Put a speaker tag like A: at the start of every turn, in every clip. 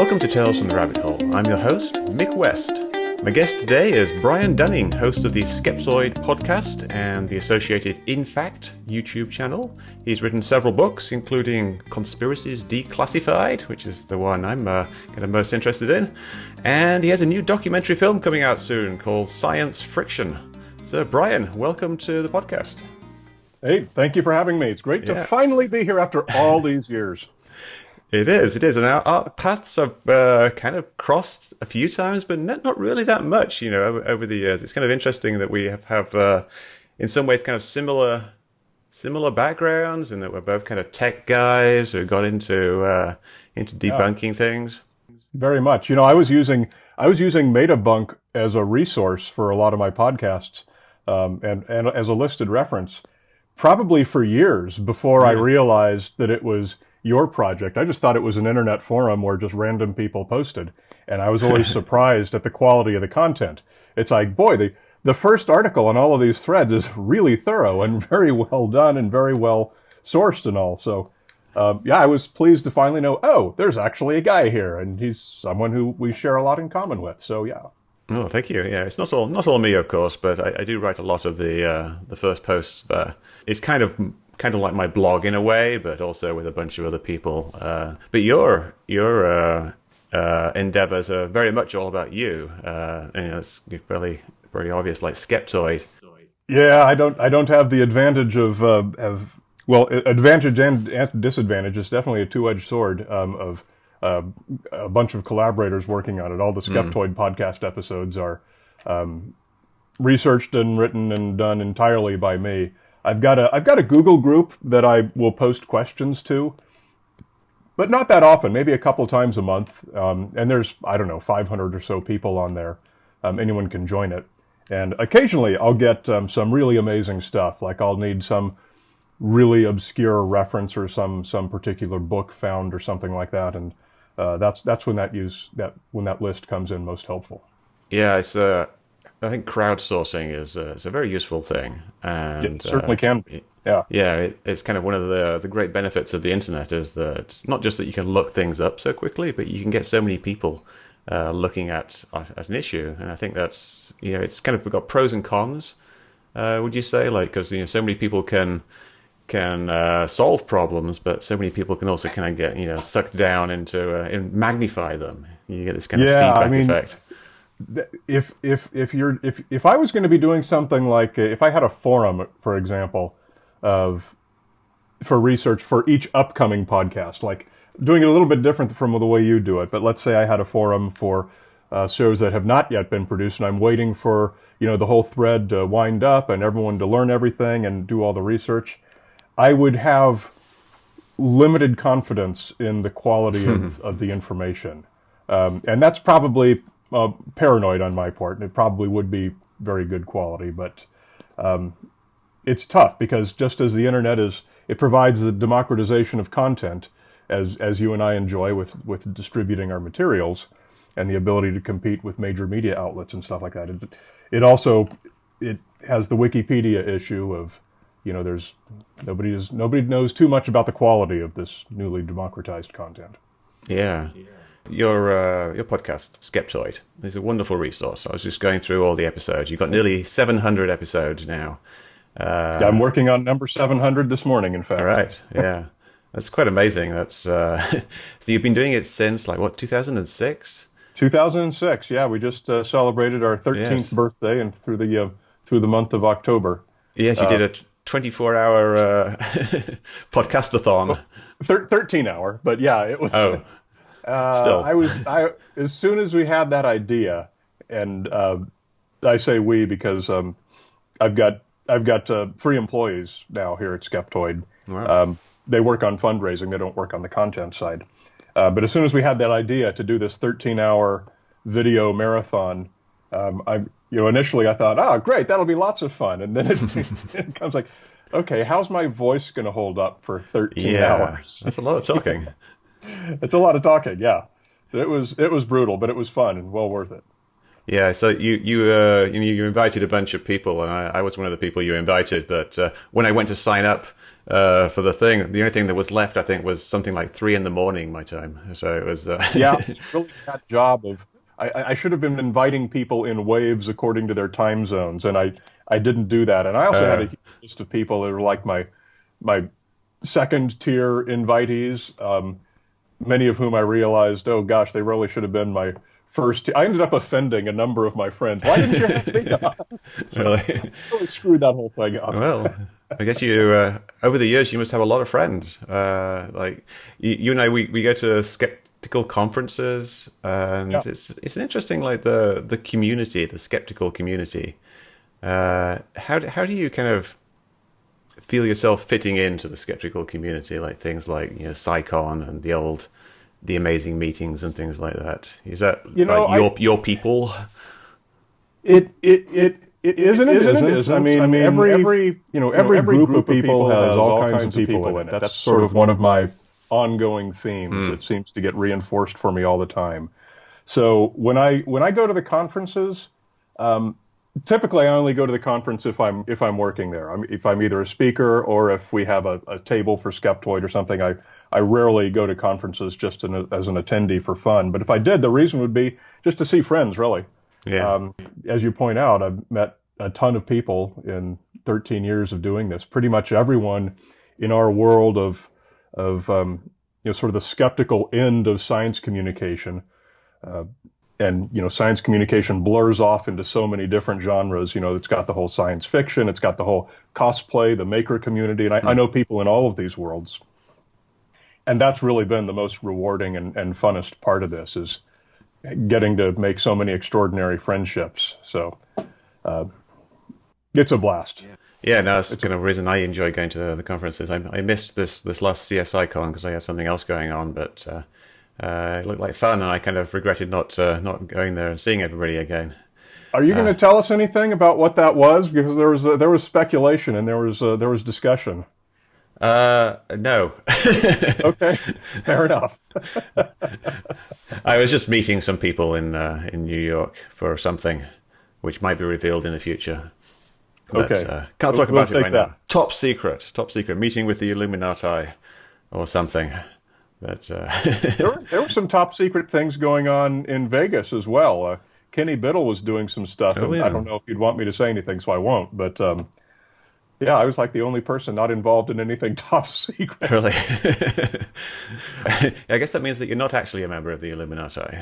A: Welcome to Tales from the Rabbit Hole. I'm your host, Mick West. My guest today is Brian Dunning, host of the Skeptoid podcast and the associated In Fact YouTube channel. He's written several books, including Conspiracies Declassified, which is the one I'm kind of most interested in. And he has a new documentary film coming out soon called Science Friction. So, Brian, welcome to the podcast.
B: Hey, thank you for having me. It's great to finally be here after all these years.
A: It is. And our paths have kind of crossed a few times, but not really that much, over the years. It's kind of interesting that we have in some ways, kind of similar backgrounds, and that we're both kind of tech guys who got into debunking things.
B: Very much. I was using Metabunk as a resource for a lot of my podcasts, and as a listed reference, probably for years before I realized that it was your project. I just thought it was an internet forum where just random people posted. And I was always surprised at the quality of the content. It's like, boy, the first article on all of these threads is really thorough and very well done and very well sourced and all. So, I was pleased to finally know, there's actually a guy here, and he's someone who we share a lot in common with. So, yeah.
A: Oh, thank you. Yeah, it's not all me, of course, but I do write a lot of the first posts there. It's kind of like my blog in a way, but also with a bunch of other people. But your endeavors are very much all about you. It's very, very obvious, like Skeptoid.
B: Yeah, I don't have the advantage of advantage and disadvantage. It's definitely a two-edged sword of a bunch of collaborators working on it. All the Skeptoid podcast episodes are researched and written and done entirely by me. I've got a Google group that I will post questions to, but not that often, maybe a couple times a month. And there's, 500 or so people on there. Anyone can join it. And occasionally I'll get some really amazing stuff. Like I'll need some really obscure reference or some particular book found or something like that. And that's when when that list comes in most helpful.
A: Yeah, I think crowdsourcing is a very useful thing, and
B: it certainly can be.
A: It's kind of one of the great benefits of the internet is that it's not just that you can look things up so quickly, but you can get so many people looking at an issue, and I think that's it's kind of got pros and cons. Would you say, like, because so many people can solve problems, but so many people can also kind of get sucked down into and magnify them. You get this kind of feedback effect.
B: If I was going to be doing something like if I had a forum, for example, for research for each upcoming podcast, like doing it a little bit different from the way you do it, but let's say I had a forum for shows that have not yet been produced, and I'm waiting for the whole thread to wind up and everyone to learn everything and do all the research, I would have limited confidence in the quality of the information, and that's probably paranoid on my part, and it probably would be very good quality, but it's tough because just as the internet it provides the democratization of content, as you and I enjoy with distributing our materials, and the ability to compete with major media outlets and stuff like that. It also has the Wikipedia issue of there's nobody knows too much about the quality of this newly democratized content.
A: Yeah. Your podcast, Skeptoid, is a wonderful resource. I was just going through all the episodes. You've got nearly 700 episodes now.
B: I'm working on number 700 this morning, in fact.
A: All right, yeah. That's quite amazing. That's so you've been doing it since, 2006?
B: 2006, yeah. We just celebrated our 13th birthday and through the month of October.
A: Yes, you did a 24-hour podcastathon.
B: 13-hour, but yeah, it was...
A: Oh.
B: Still. As soon as we had that idea, and I say we because I've got 3 employees now here at Skeptoid.
A: Wow.
B: They work on fundraising; they don't work on the content side. But as soon as we had that idea to do this 13-hour video marathon, initially I thought, great, that'll be lots of fun, and then it comes like, okay, how's my voice going to hold up for 13 hours?
A: That's a lot of talking.
B: It's a lot of talking, yeah. So it was brutal, but it was fun and well worth it.
A: Yeah, so you invited a bunch of people, and I was one of the people you invited. But when I went to sign up for the thing. The only thing that was left, I think, was something like 3 a.m. my time. So it was.
B: Yeah, it's really that job of I should have been inviting people in waves according to their time zones, and I didn't do that. And I also had a huge list of people that were like my second tier invitees, many of whom I realized, oh gosh, they really should have been my first. I ended up offending a number of my friends. Why didn't you have me on? So
A: Really?
B: I really screwed that whole thing up.
A: Well, I guess you over the years you must have a lot of friends. Like you and I, we go to skeptical conferences, and
B: Yeah.
A: it's interesting, like the community, the skeptical community. How do you kind of feel yourself fitting into the skeptical community, like things like SciCon and the amazing meetings and things like that? Is that your people?
B: It is and it isn't. I mean, every group of people has all kinds of people in it. That's sort of one of my ongoing themes that seems to get reinforced for me all the time. So when I go to the conferences, typically I only go to the conference if I'm working there. If I'm either a speaker or if we have a table for Skeptoid or something. I rarely go to conferences just as an attendee for fun. But if I did, the reason would be just to see friends, really.
A: Yeah.
B: As you point out, I've met a ton of people in 13 years of doing this. Pretty much everyone in our world of sort of the skeptical end of science communication. And science communication blurs off into so many different genres. It's got the whole science fiction, it's got the whole cosplay, the maker community, and I know people in all of these worlds. And that's really been the most rewarding and funnest part of this, is getting to make so many extraordinary friendships. So it's a blast.
A: Yeah, no, that's kind of the reason I enjoy going to the conferences. I missed this last CSI con because I had something else going on, but it looked like fun, and I kind of regretted not going there and seeing everybody again.
B: Are you going to tell us anything about what that was? Because there was speculation and there was discussion.
A: No.
B: Okay, fair enough.
A: I was just meeting some people in New York for something, which might be revealed in the future. But,
B: Okay,
A: can't talk about it right
B: that.
A: now. Top secret meeting with the Illuminati or something. But
B: there were some top secret things going on in Vegas as well. Kenny Biddle was doing some stuff, and
A: yeah.
B: I don't know if you'd want me to say anything, so I won't. But yeah, I was like the only person not involved in anything top secret.
A: Really? I guess that means that you're not actually a member of the Illuminati.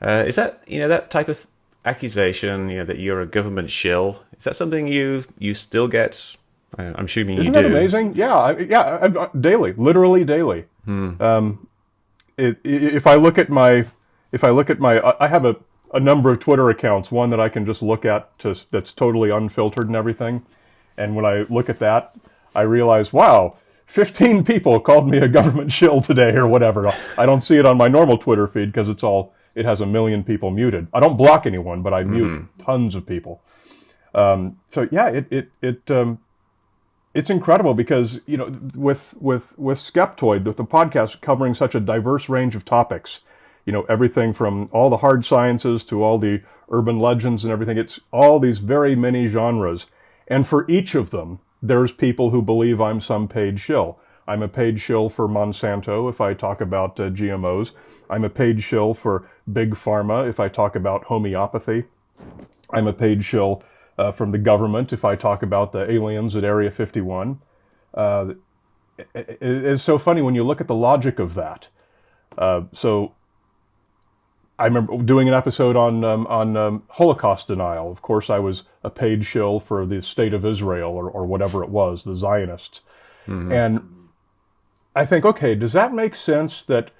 A: Is that that type of accusation? That you're a government shill. Is that something you still get? I'm assuming you do.
B: Isn't that amazing? Yeah, daily, literally daily. If I look at my, I have a number of Twitter accounts. One that I can just look at that's totally unfiltered and everything. And when I look at that, I realize, wow, 15 people called me a government shill today or whatever. I don't see it on my normal Twitter feed because it has 1 million people muted. I don't block anyone, but I mute tons of people. So yeah, it's incredible because, with Skeptoid, with the podcast covering such a diverse range of topics, everything from all the hard sciences to all the urban legends and everything, it's all these very many genres. And for each of them, there's people who believe I'm some paid shill. I'm a paid shill for Monsanto if I talk about GMOs. I'm a paid shill for Big Pharma if I talk about homeopathy. I'm a paid shill from the government if I talk about the aliens at Area 51. It's so funny when you look at the logic of that. So I remember doing an episode on Holocaust denial. Of course, I was a paid shill for the State of Israel or whatever it was, the Zionists. Mm-hmm. And I think, okay, does that make sense that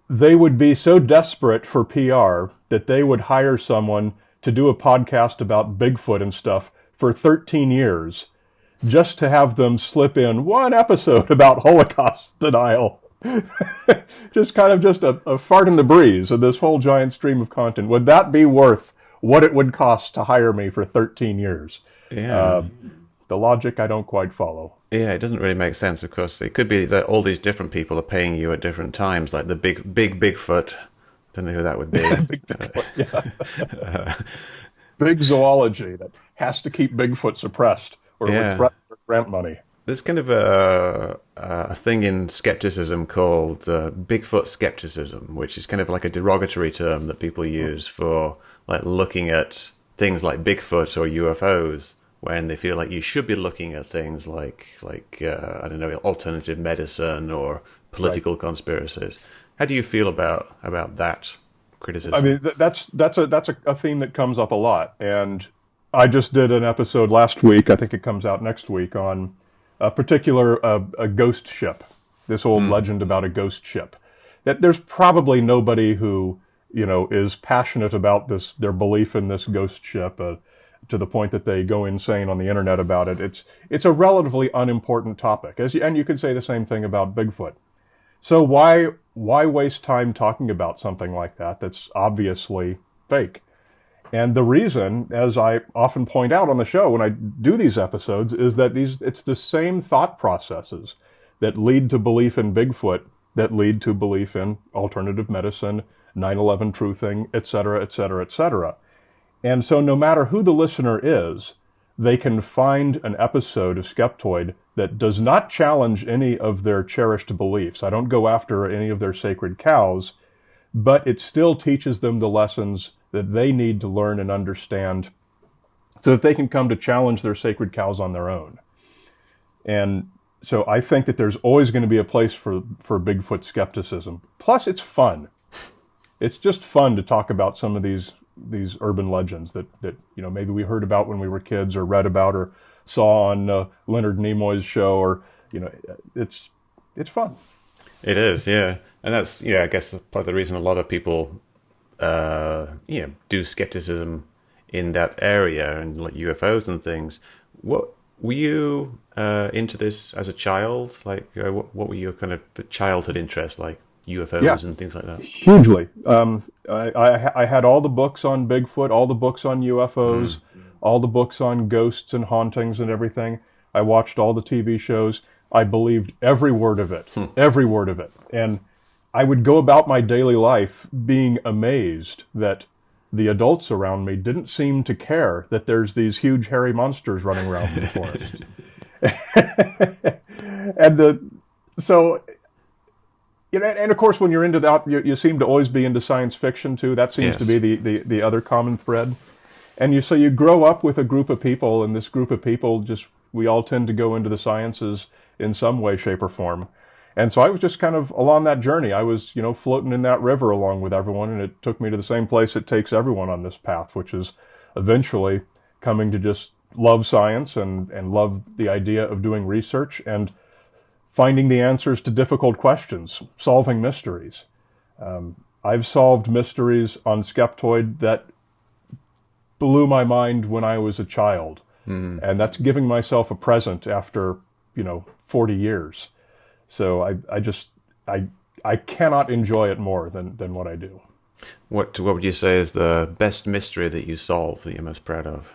B: they would be so desperate for PR that they would hire someone to do a podcast about Bigfoot and stuff for 13 years just to have them slip in one episode about Holocaust denial? Just kind of a fart in the breeze of this whole giant stream of content. Would that be worth what it would cost to hire me for 13 years?
A: Yeah.
B: The logic I don't quite follow.
A: Yeah, it doesn't really make sense. Of course, it could be that all these different people are paying you at different times, like the Bigfoot. Don't know who that would be.
B: Big Bigfoot, yeah. Big zoology that has to keep Bigfoot suppressed or it would threaten their grant money.
A: There's kind of a thing in skepticism called Bigfoot skepticism, which is kind of like a derogatory term that people use for like looking at things like Bigfoot or UFOs when they feel like you should be looking at things like I don't know, alternative medicine or political conspiracies. How do you feel about that criticism?
B: I mean, that's a theme that comes up a lot, and I just did an episode last week. I think it comes out next week on a particular a ghost ship. This old legend about a ghost ship. That there's probably nobody who is passionate about their belief in this ghost ship to the point that they go insane on the internet about it. It's a relatively unimportant topic, and you could say the same thing about Bigfoot. So why waste time talking about something like that that's obviously fake? And the reason, as I often point out on the show when I do these episodes, is that it's the same thought processes that lead to belief in Bigfoot that lead to belief in alternative medicine, 9/11 truthing, et cetera, et cetera, et cetera. And so no matter who the listener is, they can find an episode of Skeptoid that does not challenge any of their cherished beliefs. I don't go after any of their sacred cows, but it still teaches them the lessons that they need to learn and understand so that they can come to challenge their sacred cows on their own. And so I think that there's always going to be a place for Bigfoot skepticism. Plus, it's fun. It's just fun to talk about some of these urban legends that maybe we heard about when we were kids or read about or saw on Leonard Nimoy's show, or it's fun.
A: It is, yeah. And that's, I guess part of the reason a lot of people do skepticism in that area and like UFOs and things. What were you into this as a child? Like, what were your kind of childhood interests, like UFOs and things like that?
B: Hugely. I had all the books on Bigfoot, all the books on UFOs, all the books on ghosts and hauntings and everything. I watched all the TV shows. I believed every word of it, every word of it. And I would go about my daily life being amazed that the adults around me didn't seem to care that there's these huge hairy monsters running around in the forest. And of course, when you're into that, you seem to always be into science fiction too. That seems to be the other common thread. And you grow up with a group of people, and this group of people we all tend to go into the sciences in some way, shape, or form. And so I was just kind of along that journey. I was, floating in that river along with everyone, and it took me to the same place it takes everyone on this path, which is eventually coming to just love science and love the idea of doing research and finding the answers to difficult questions, solving mysteries. I've solved mysteries on Skeptoid that blew my mind when I was a child. And that's giving myself a present after, 40 years. So I cannot enjoy it more than what I do.
A: What would you say is the best mystery that you solved that you're most proud of?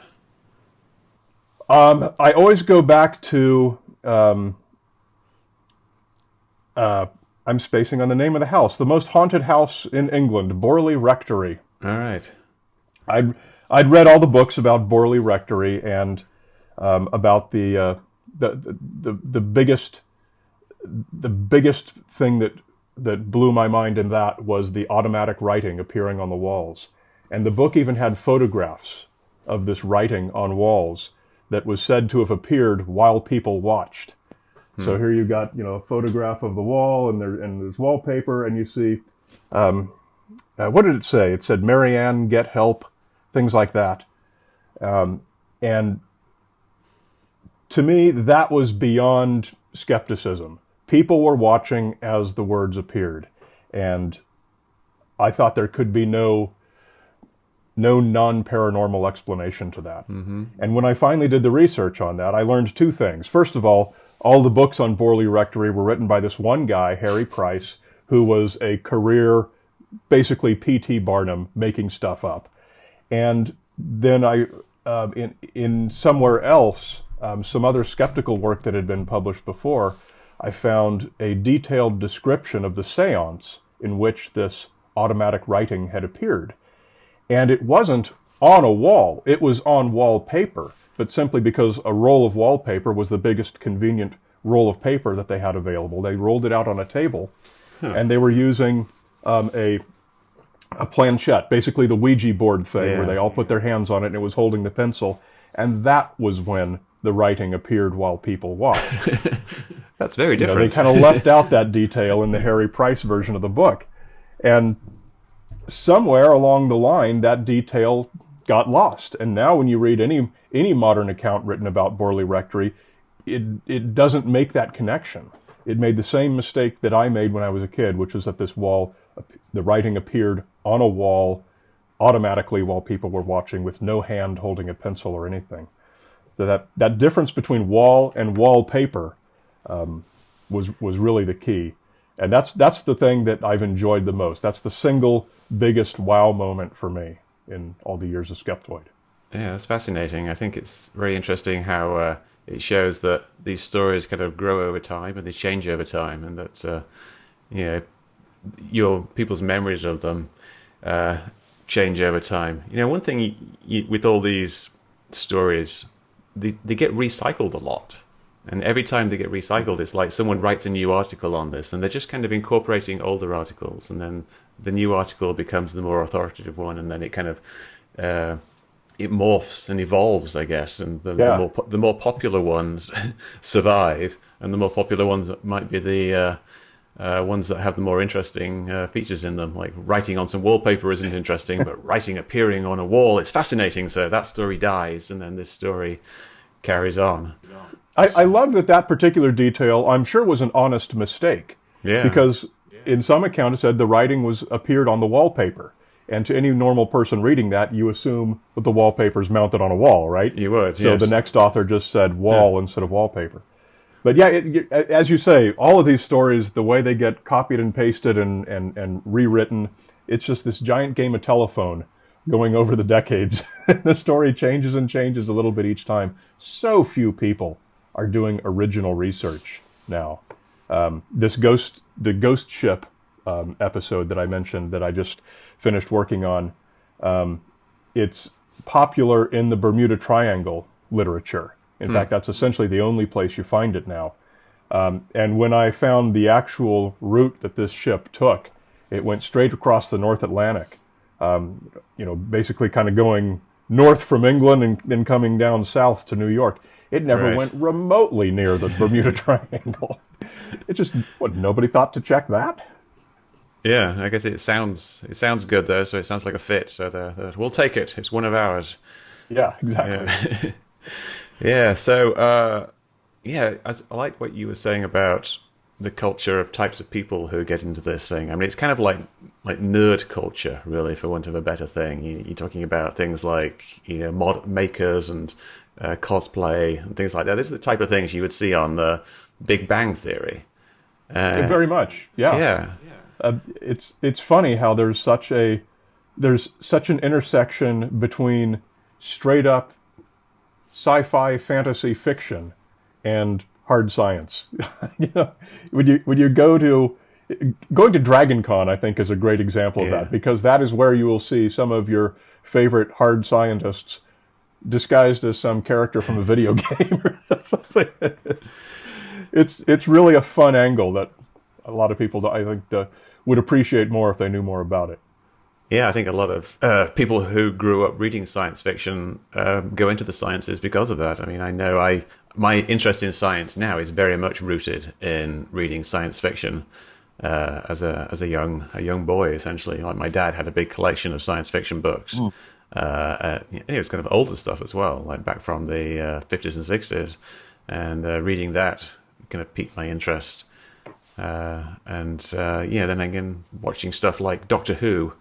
B: I always go back to, I'm spacing on the name of the house, the most haunted house in England, Borley Rectory.
A: All right.
B: I'd read all the books about Borley Rectory and about the biggest thing that blew my mind in that was the automatic writing appearing on the walls. And the book even had photographs of this writing on walls that was said to have appeared while people watched. So here you got, a photograph of the wall and there's wallpaper, and you see, what did it say? It said, "Marianne, get help," things like that. And to me, that was beyond skepticism. People were watching as the words appeared, and I thought there could be no non-paranormal explanation to that. And when I finally did the research on that, I learned two things. First of all the books on Borley Rectory were written by this one guy, Harry Price, who was a career, basically P.T. Barnum, making stuff up. And then in somewhere else, some other skeptical work that had been published before, I found a detailed description of the seance in which this automatic writing had appeared. And it wasn't on a wall, it was on wallpaper. but simply because a roll of wallpaper was the biggest convenient roll of paper that they had available. They rolled it out on a table, and they were using a planchette, basically the Ouija board thing, where they all put their hands on it and it was holding the pencil. And that was when the writing appeared while people watched.
A: That's very different.
B: They kind of left out that detail in the Harry Price version of the book. And somewhere along the line, that detail got lost. And now when you read any modern account written about Borley Rectory, it doesn't make that connection. It made the same mistake that I made when I was a kid, which was that this wall, the writing appeared on a wall automatically while people were watching with no hand holding a pencil or anything. So that difference between wall and wallpaper was really the key. And that's the thing that I've enjoyed the most. That's the single biggest wow moment for me in all the years of Skeptoid.
A: Yeah, that's fascinating. I think it's very interesting how it shows that these stories kind of grow over time and they change over time, and that your people's memories of them change over time. One thing with all these stories, they get recycled a lot. And every time they get recycled, it's like someone writes a new article on this, and they're just kind of incorporating older articles, and then the new article becomes the more authoritative one, and then it kind of it morphs and evolves, I guess, and the more popular ones survive, and the more popular ones might be the ones that have the more interesting features in them. Like writing on some wallpaper isn't interesting, but writing appearing on a wall, it's fascinating. So that story dies, and then this story carries on.
B: I love that particular detail, I'm sure, was an honest mistake.
A: Yeah.
B: Because in some account it said the writing appeared on the wallpaper. And to any normal person reading that, you assume that the wallpaper's mounted on a wall, right?
A: You would,
B: So
A: yes.
B: the next author just said wall instead of wallpaper. But yeah, as you say, all of these stories, the way they get copied and pasted and rewritten, it's just this giant game of telephone going over the decades. The story changes and changes a little bit each time. So few people are doing original research now. The ghost ship episode that I mentioned that I just finished working on, it's popular in the Bermuda Triangle literature. In fact, that's essentially the only place you find it now. And when I found the actual route that this ship took, it went straight across the North Atlantic, basically kind of going north from England and then coming down south to New York. It never went remotely near the Bermuda Triangle. It's just, nobody thought to check that?
A: Yeah, I guess it sounds good though, so it sounds like a fit. So we'll take it. It's one of ours.
B: Yeah, exactly.
A: Yeah. So I like what you were saying about the culture of types of people who get into this thing. I mean, it's kind of like nerd culture, really, for want of a better thing. You're talking about things like mod makers and cosplay and things like that. This is the type of things you would see on the Big Bang Theory.
B: Very much, yeah. It's funny how there's such an intersection between straight up sci-fi fantasy fiction and hard science. When you going to Dragon Con, I think, is a great example of that, because that is where you will see some of your favorite hard scientists disguised as some character from a video game or something. It's really a fun angle that a lot of people, I think, would appreciate more if they knew more about it.
A: Yeah, I think a lot of people who grew up reading science fiction go into the sciences because of that. I mean, I know my interest in science now is very much rooted in reading science fiction as a young boy, essentially. Like my dad had a big collection of science fiction books. And it was kind of older stuff as well, like back from the 50s and 60s. And reading that kind of piqued my interest. Then again, watching stuff like Doctor Who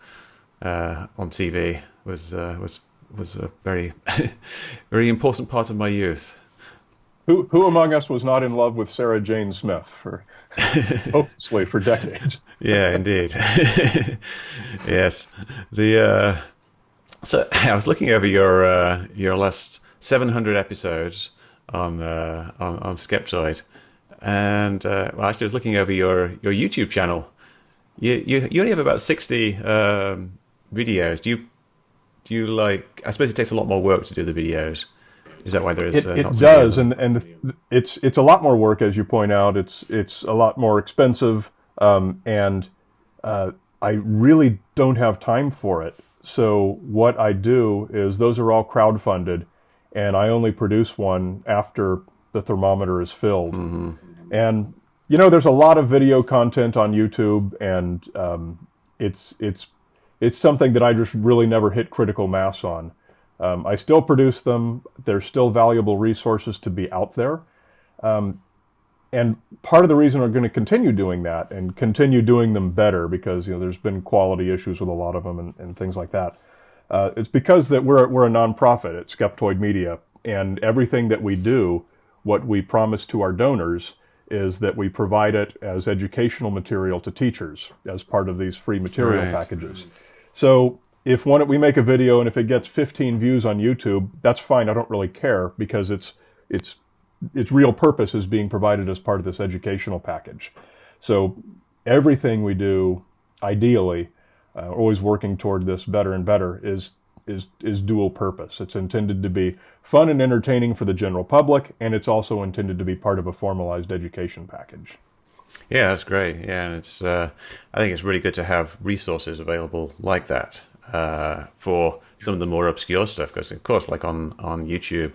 A: on TV was a very very important part of my youth.
B: Who among us was not in love with Sarah Jane Smith hopelessly for decades?
A: Yeah, indeed. Yes. So I was looking over your last 700 episodes on Skeptoid, and actually I was looking over your YouTube channel. You only have about 60 videos. Do you like? I suppose it takes a lot more work to do the videos. Is that why there is
B: It
A: not so many of
B: does,
A: them?
B: and it's a lot more work, as you point out. It's a lot more expensive, and I really don't have time for it. So what I do is those are all crowdfunded, and I only produce one after the thermometer is filled. And there's a lot of video content on YouTube, and it's something that I just really never hit critical mass on. I still produce them. They're still valuable resources to be out there. And part of the reason we're going to continue doing that and continue doing them better, because there's been quality issues with a lot of them and things like that. It's because that we're a nonprofit at Skeptoid Media, and everything that we do, what we promise to our donors is that we provide it as educational material to teachers as part of these free material packages. So if we make a video and if it gets 15 views on YouTube, that's fine. I don't really care, because its real purpose is being provided as part of this educational package. So everything we do, ideally, always working toward this better and better, is dual purpose. It's intended to be fun and entertaining for the general public, and it's also intended to be part of a formalized education package.
A: Yeah, that's great. Yeah, and it's I think it's really good to have resources available like that for some of the more obscure stuff, because of course, like on YouTube,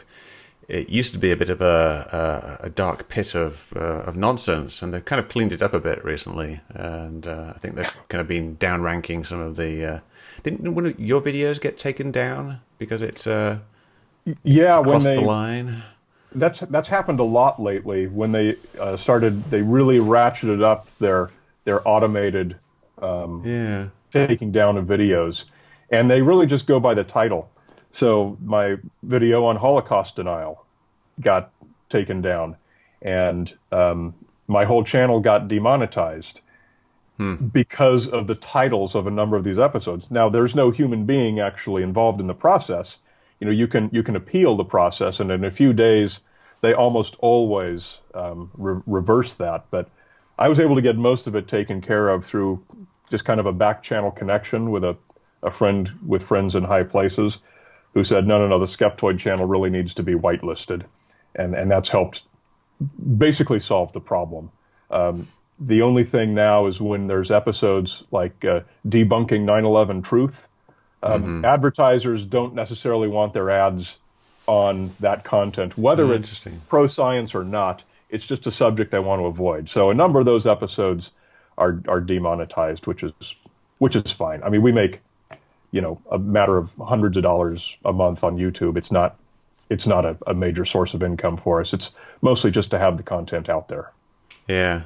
A: it used to be a bit of a dark pit of nonsense, and they've kind of cleaned it up a bit recently. And I think they've kind of been down-ranking some of the. Didn't one of your videos get taken down because it crossed the line?
B: That's happened a lot lately. When they they really ratcheted up their automated taking down of videos, and they really just go by the title. So my video on Holocaust denial got taken down, and my whole channel got demonetized because of the titles of a number of these episodes. Now, there's no human being actually involved in the process. You can appeal the process, and in a few days, they almost always reverse that. But I was able to get most of it taken care of through just kind of a back channel connection with a friend with friends in high places, who said, no, the Skeptoid channel really needs to be whitelisted. And that's helped basically solve the problem. The only thing now is when there's episodes like Debunking 9/11 Truth, advertisers don't necessarily want their ads on that content, whether it's pro-science or not. It's just a subject they want to avoid. So a number of those episodes are demonetized, which is fine. I mean, we make a matter of hundreds of dollars a month on YouTube. It's not a major source of income for us. It's mostly just to have the content out there.
A: Yeah.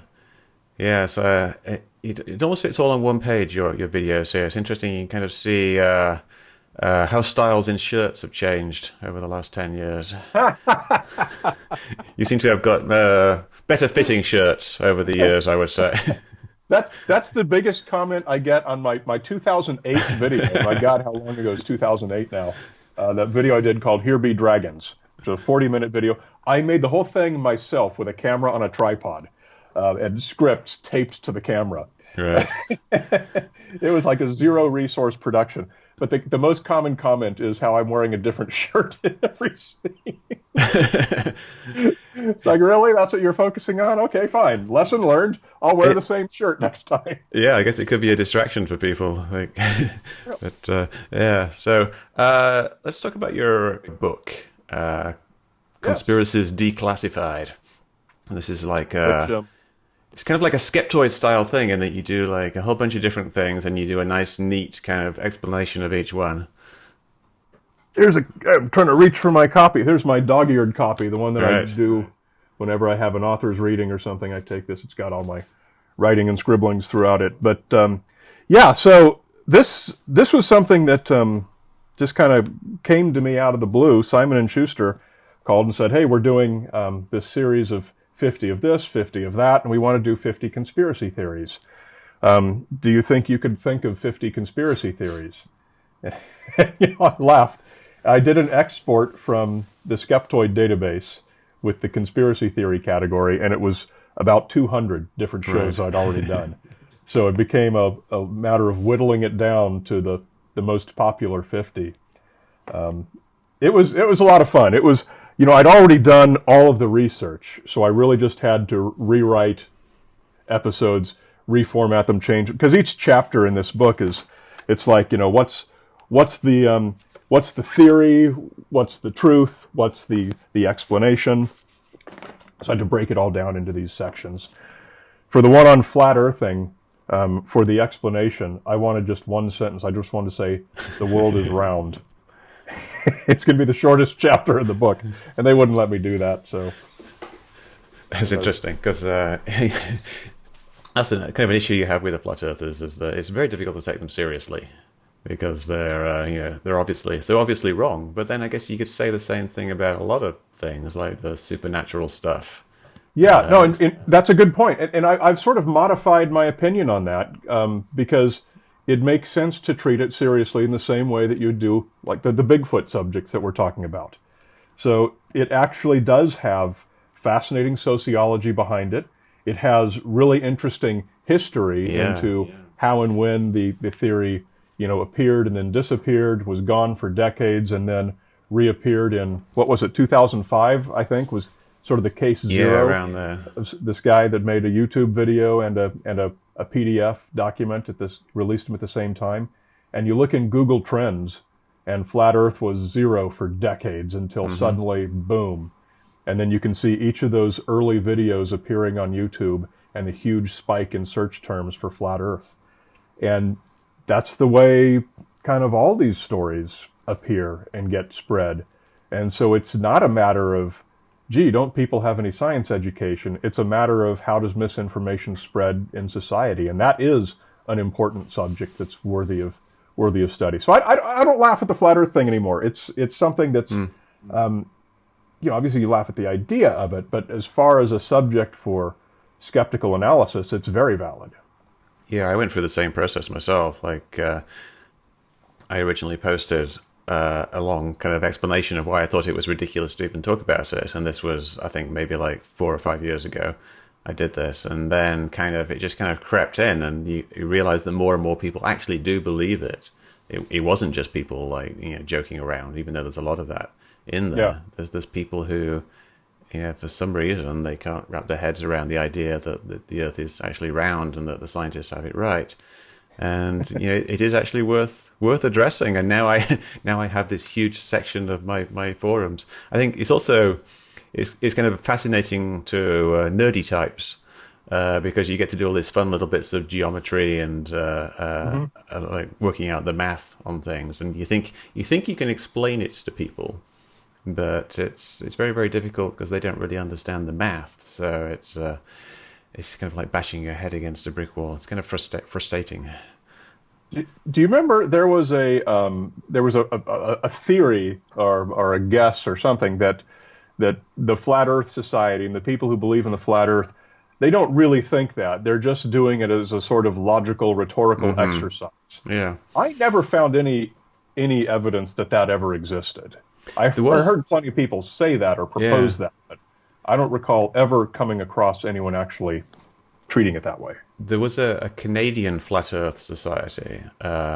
A: So it almost fits all on one page, your videos here. It's interesting. You can kind of see how styles in shirts have changed over the last 10 years. You seem to have got better fitting shirts over the years, I would say.
B: That's the biggest comment I get on my 2008 video. My God, how long ago is 2008 now? That video I did called Here Be Dragons, which was a 40-minute video. I made the whole thing myself with a camera on a tripod and scripts taped to the camera.
A: Right.
B: It was like a zero-resource production. But the most common comment is how I'm wearing a different shirt in every scene. It's like, really? That's what you're focusing on? Okay, fine. Lesson learned. I'll wear the same shirt next time.
A: Yeah, I guess it could be a distraction for people. But yeah. So let's talk about your book, Conspiracies Declassified. And this is like it's kind of like a Skeptoid style thing, in that you do like a whole bunch of different things, and you do a nice, neat kind of explanation of each one.
B: I'm trying to reach for my copy. Here's my dog-eared copy, the one that I do whenever I have an author's reading or something. I take this. It's got all my writing and scribblings throughout it. But so this was something that just kind of came to me out of the blue. Simon & Schuster called and said, hey, we're doing this series of 50 of this, 50 of that, and we want to do 50 conspiracy theories. Do you think you could think of 50 conspiracy theories? I laughed. I did an export from the Skeptoid database with the conspiracy theory category, and it was about 200 different shows I'd already done. So it became a matter of whittling it down to the most popular 50. It was a lot of fun. It was, I'd already done all of the research, so I really just had to rewrite episodes, reformat them, change, because each chapter in this book it's like, what's the theory, what's the truth, what's the explanation. So I had to break it all down into these sections. For the one on flat earthing, for the explanation, I wanted just one sentence. I just wanted to say, the world is round. It's going to be the shortest chapter in the book, and they wouldn't let me do that. So
A: that's interesting, because that's kind of an issue you have with the flat earthers, is that it's very difficult to take them seriously, because they're obviously wrong. But then I guess you could say the same thing about a lot of things, like the supernatural stuff.
B: Yeah, no, and that's a good point. And I've sort of modified my opinion on that, because it makes sense to treat it seriously in the same way that you do like the Bigfoot subjects that we're talking about. So it actually does have fascinating sociology behind it. It has really interesting history into how and when the theory, appeared and then disappeared, was gone for decades, and then reappeared in, what was it, 2005, I think, was sort of the case zero.
A: Yeah, around there.
B: This guy that made a YouTube video and a PDF document released them at the same time. And you look in Google Trends, and flat Earth was zero for decades until suddenly, boom. And then you can see each of those early videos appearing on YouTube and the huge spike in search terms for flat Earth. And that's the way kind of all these stories appear and get spread. And so it's not a matter of, gee, don't people have any science education? It's a matter of how does misinformation spread in society, and that is an important subject that's worthy of study. So I don't laugh at the flat Earth thing anymore. It's something that's obviously you laugh at the idea of it, but as far as a subject for skeptical analysis, it's very valid.
A: Yeah, I went through the same process myself. Like, I originally posted a long kind of explanation of why I thought it was ridiculous to even talk about it. And this was, I think, maybe like 4 or 5 years ago I did this. And then it just kind of crept in, and you realize that more and more people actually do believe it. It wasn't just people like, joking around, even though there's a lot of that in there. Yeah. There's people who, for some reason, they can't wrap their heads around the idea that the Earth is actually round and that the scientists have it right. And it is actually worth addressing. And now I have this huge section of my forums. I think it's also it's kind of fascinating to nerdy types, because you get to do all these fun little bits of geometry and like working out the math on things. And you think you can explain it to people, but it's very, very difficult because they don't really understand the math. So it's kind of like bashing your head against a brick wall. It's kind of frustrating.
B: Do you remember there was a theory or a guess or something that the Flat Earth Society and the people who believe in the Flat Earth, they don't really think that. They're just doing it as a sort of logical, rhetorical exercise.
A: Yeah.
B: I never found any evidence that ever existed. I heard plenty of people say that or propose that, but I don't recall ever coming across anyone actually treating it that way.
A: There was a Canadian Flat Earth Society,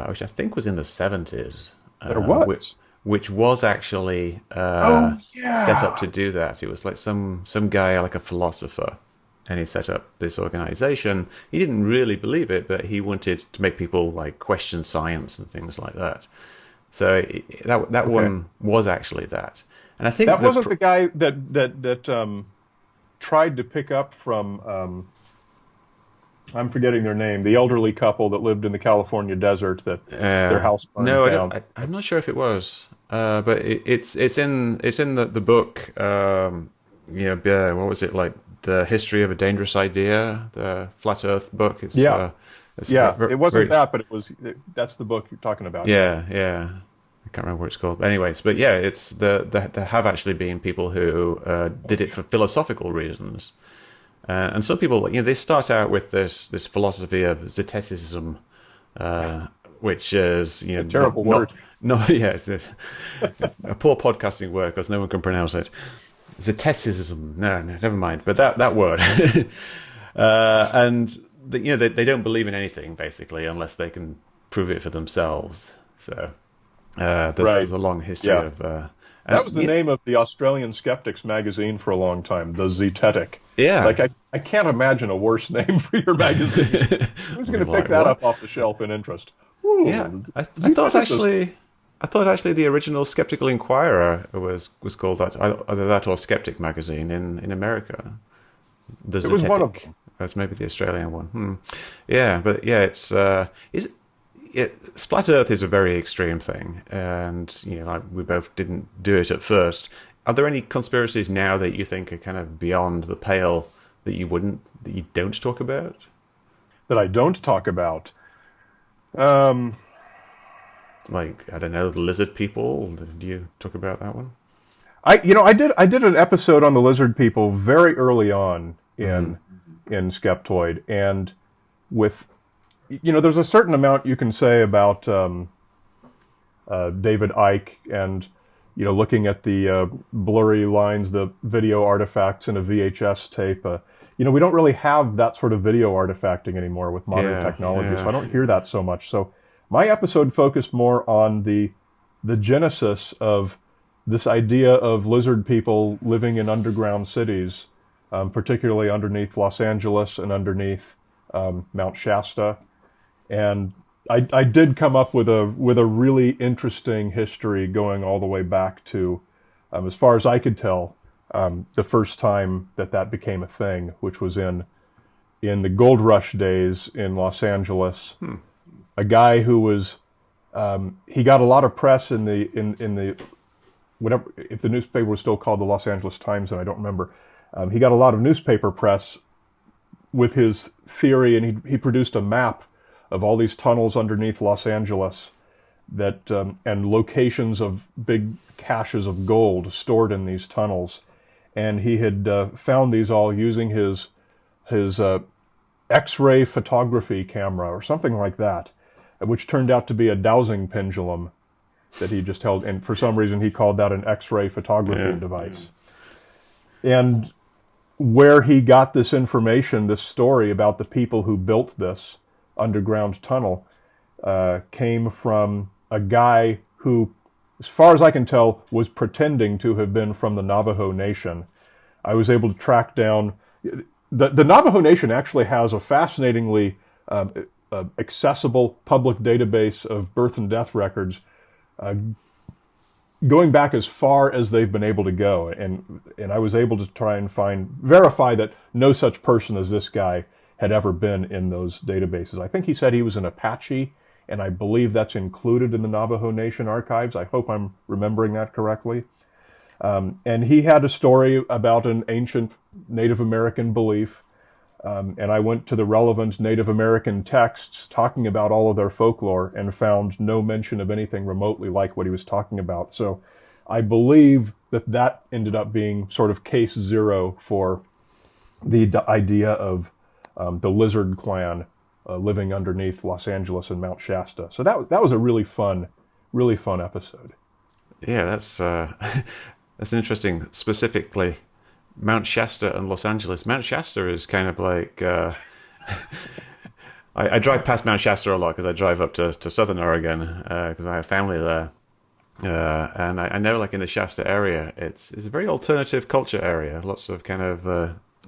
A: which I think was in the 70s.
B: There was?
A: Which was actually set up to do that. It was like some guy, like a philosopher, and he set up this organization. He didn't really believe it, but he wanted to make people like question science and things like that. So that one was actually that. And I think
B: that wasn't the guy that tried to pick up from I'm forgetting their name, the elderly couple that lived in the California desert that their house burned down.
A: I'm not sure if it was, but it's in the book. What was it, like the history of a dangerous idea, the Flat Earth book? It
B: wasn't that, but that's the book you're talking about.
A: Yeah. I can't remember what it's called. But anyways, but yeah, it's there have actually been people who did it for philosophical reasons. And some people, they start out with this philosophy of Zeticism, which is
B: a terrible word.
A: It's a poor podcasting word because no one can pronounce it. Zeticism. No, never mind. But that word, and they don't believe in anything basically unless they can prove it for themselves. So there's a long history of
B: That was the name of the Australian Skeptics magazine for a long time, the Zetetic.
A: Yeah.
B: Like, I can't imagine a worse name for your magazine. Who's going to pick that up off the shelf in interest? Ooh,
A: Yeah, I thought actually the original Skeptical Inquirer was called that, either that or Skeptic magazine in America.
B: It was one of them.
A: That's maybe the Australian one. Yeah, but yeah, it's Splat Earth is a very extreme thing, and like we both didn't do it at first. Are there any conspiracies now that you think are kind of beyond the pale that you don't talk about?
B: That I don't talk about.
A: Like, I don't know, the lizard people. Do you talk about that one?
B: I did an episode on the lizard people very early on in Skeptoid, and with there's a certain amount you can say about David Icke and looking at the blurry lines, the video artifacts in a VHS tape. We don't really have that sort of video artifacting anymore with modern technology, so I don't hear that so much. So my episode focused more on the genesis of this idea of lizard people living in underground cities, particularly underneath Los Angeles and underneath Mount Shasta. And I did come up with a really interesting history going all the way back to, as far as I could tell, the first time that became a thing, which was in the gold rush days in Los Angeles. A guy who was he got a lot of press in the whatever, if the newspaper was still called the Los Angeles Times, and I don't remember. He got a lot of newspaper press with his theory, and he produced a map of all these tunnels underneath Los Angeles that and locations of big caches of gold stored in these tunnels. And he had found these all using his X-ray photography camera or something like that, which turned out to be a dowsing pendulum that he just held. And for some reason, he called that an X-ray photography device. And where he got this information, this story about the people who built this underground tunnel, came from a guy who, as far as I can tell, was pretending to have been from the Navajo Nation. I was able to track down... The Navajo Nation actually has a fascinatingly accessible public database of birth and death records going back as far as they've been able to go. And I was able to try and verify that no such person as this guy had ever been in those databases. I think he said he was an Apache, and I believe that's included in the Navajo Nation archives. I hope I'm remembering that correctly. And he had a story about an ancient Native American belief, and I went to the relevant Native American texts talking about all of their folklore and found no mention of anything remotely like what he was talking about. So I believe that ended up being sort of case zero for the idea of the lizard clan living underneath Los Angeles and Mount Shasta. So that was a really fun episode. Yeah,
A: that's interesting. Specifically, Mount Shasta and Los Angeles. Mount Shasta is kind of like I drive past Mount Shasta a lot because I drive up to Southern Oregon because I have family there, and I know, like, in the Shasta area, it's a very alternative culture area. Lots of kind of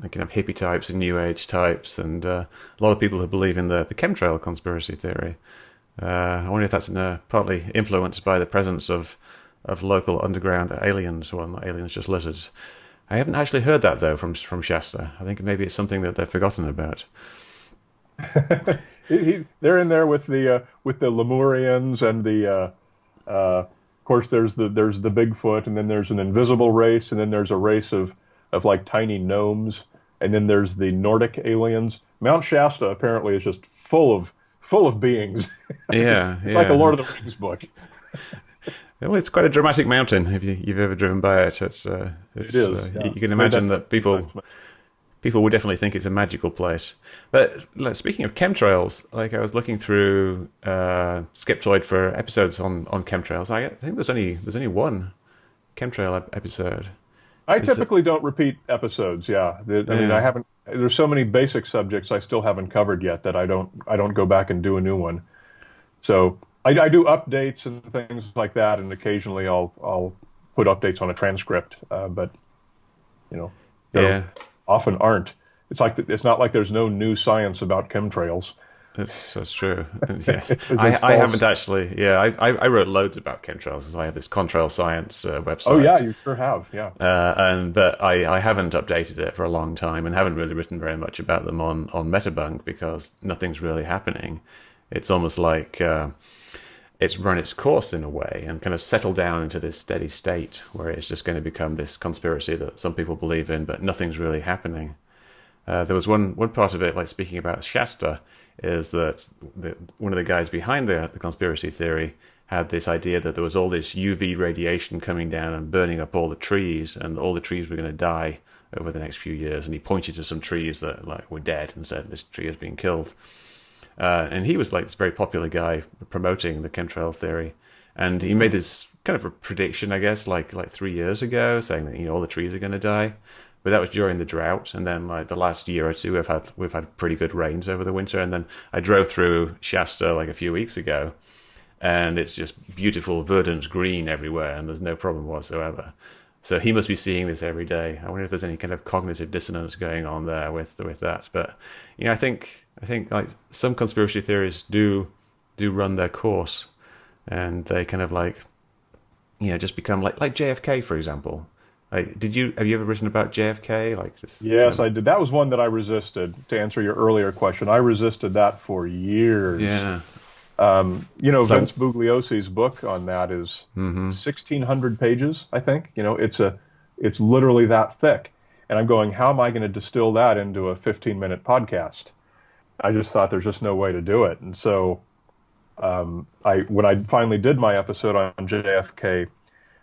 A: hippie types and New Age types, and a lot of people who believe in the chemtrail conspiracy theory. I wonder if that's partly influenced by the presence of local underground aliens. Well, not aliens, just lizards. I haven't actually heard that, though, from Shasta. I think maybe it's something that they've forgotten about.
B: They're in there with the Lemurians and the of course there's the Bigfoot, and then there's an invisible race, and then there's a race of like tiny gnomes, and then there's the Nordic aliens. Mount Shasta apparently is just full of beings.
A: Yeah,
B: it's like a Lord of the Rings book.
A: Well, it's quite a dramatic mountain if you've ever driven by it. It is. Yeah. You can imagine that people would definitely think it's a magical place. But speaking of chemtrails, like, I was looking through Skeptoid for episodes on chemtrails. I think there's only one chemtrail episode.
B: I typically don't repeat episodes. Yeah, I mean, I haven't. There's so many basic subjects I still haven't covered yet that I don't go back and do a new one. So I do updates and things like that, and occasionally I'll put updates on a transcript, but there
A: Yeah.
B: often aren't. It's not like there's no new science about chemtrails.
A: That's true. Yeah,
B: It's
A: I
B: false.
A: haven't actually. Yeah, I wrote loads about chemtrails because I have this contrail science website.
B: Oh yeah, you sure have. Yeah.
A: But I haven't updated it for a long time and haven't really written very much about them on Metabunk because nothing's really happening. It's almost like it's run its course in a way and kind of settled down into this steady state where it's just going to become this conspiracy that some people believe in, but nothing's really happening. There was one part of it, like speaking about Shasta, is that one of the guys behind the conspiracy theory had this idea that there was all this UV radiation coming down and burning up all the trees, and all the trees were going to die over the next few years. And he pointed to some trees that like were dead and said, "This tree has been killed." And he was like this very popular guy promoting the chemtrail theory, and he made this kind of a prediction, I guess, like 3 years ago, saying that all the trees are going to die. But that was during the drought, and then like the last year or two, we've had pretty good rains over the winter. And then I drove through Shasta like a few weeks ago, and it's just beautiful verdant green everywhere, and there's no problem whatsoever. So he must be seeing this every day. I wonder if there's any kind of cognitive dissonance going on there with that. But I think like some conspiracy theories do run their course, and they kind of like just become like JFK, for example. Like, have you ever written about JFK? Like this?
B: Yes, I did. That was one that I resisted. To answer your earlier question, I resisted that for years.
A: Yeah.
B: Vince Bugliosi's book on that is 1,600 pages, I think. It's literally that thick. And I'm going, how am I going to distill that into a 15-minute podcast? I just thought there's just no way to do it. And so when I finally did my episode on JFK,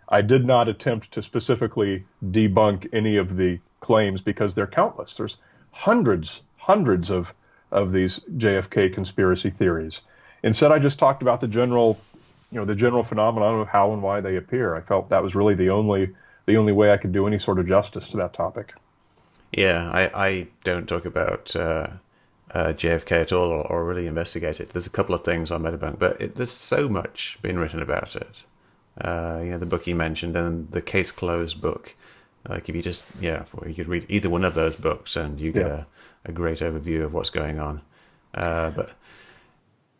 B: I did not attempt to specifically debunk any of the claims because they're countless. There's hundreds of these JFK conspiracy theories. Instead, I just talked about the general phenomenon of how and why they appear. I felt that was really the only way I could do any sort of justice to that topic.
A: Yeah, I don't talk about JFK at all or really investigate it. There's a couple of things on Metabunk, but there's so much being written about it. The book you mentioned and the Case Closed book. Like if you just you could read either one of those books and you get a great overview of what's going on. But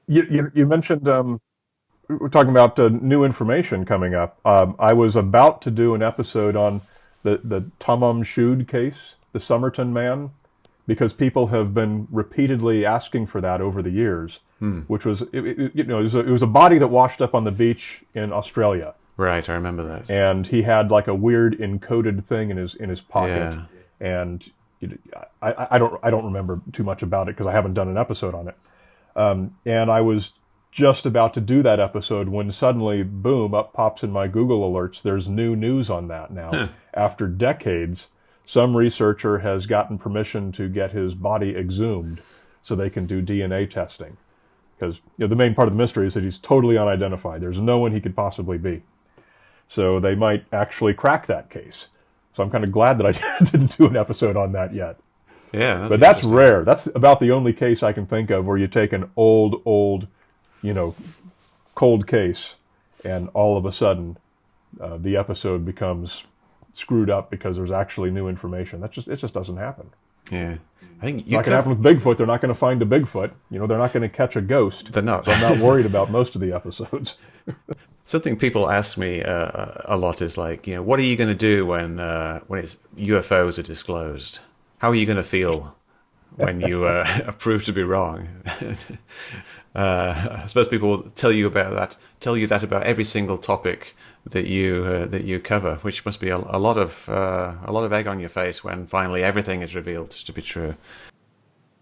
B: you mentioned we're talking about new information coming up. I was about to do an episode on the Tamam Shud case, the Somerton man, because people have been repeatedly asking for that over the years. Which was it was a body that washed up on the beach in Australia.
A: Right, I remember that.
B: And he had like a weird encoded thing in his pocket.
A: Yeah.
B: And I don't remember too much about it because I haven't done an episode on it. And I was just about to do that episode when suddenly, boom, up pops in my Google alerts. There's new news on that now. After decades, some researcher has gotten permission to get his body exhumed so they can do DNA testing. Because the main part of the mystery is that he's totally unidentified. There's no one he could possibly be. So they might actually crack that case. So I'm kind of glad that I didn't do an episode on that yet.
A: Yeah,
B: but that's rare. That's about the only case I can think of where you take an old, cold case, and all of a sudden, the episode becomes screwed up because there's actually new information. It just doesn't happen.
A: Yeah, I think
B: it's not going to happen with Bigfoot. They're not going to find a Bigfoot. They're not going to catch a ghost.
A: They're not.
B: So I'm not worried about most of the episodes.
A: Something people ask me a lot is like, what are you going to do when it's UFOs are disclosed? How are you going to feel when you are proved to be wrong? I suppose people tell you that about every single topic that you cover, which must be a lot of egg on your face when finally everything is revealed to be true.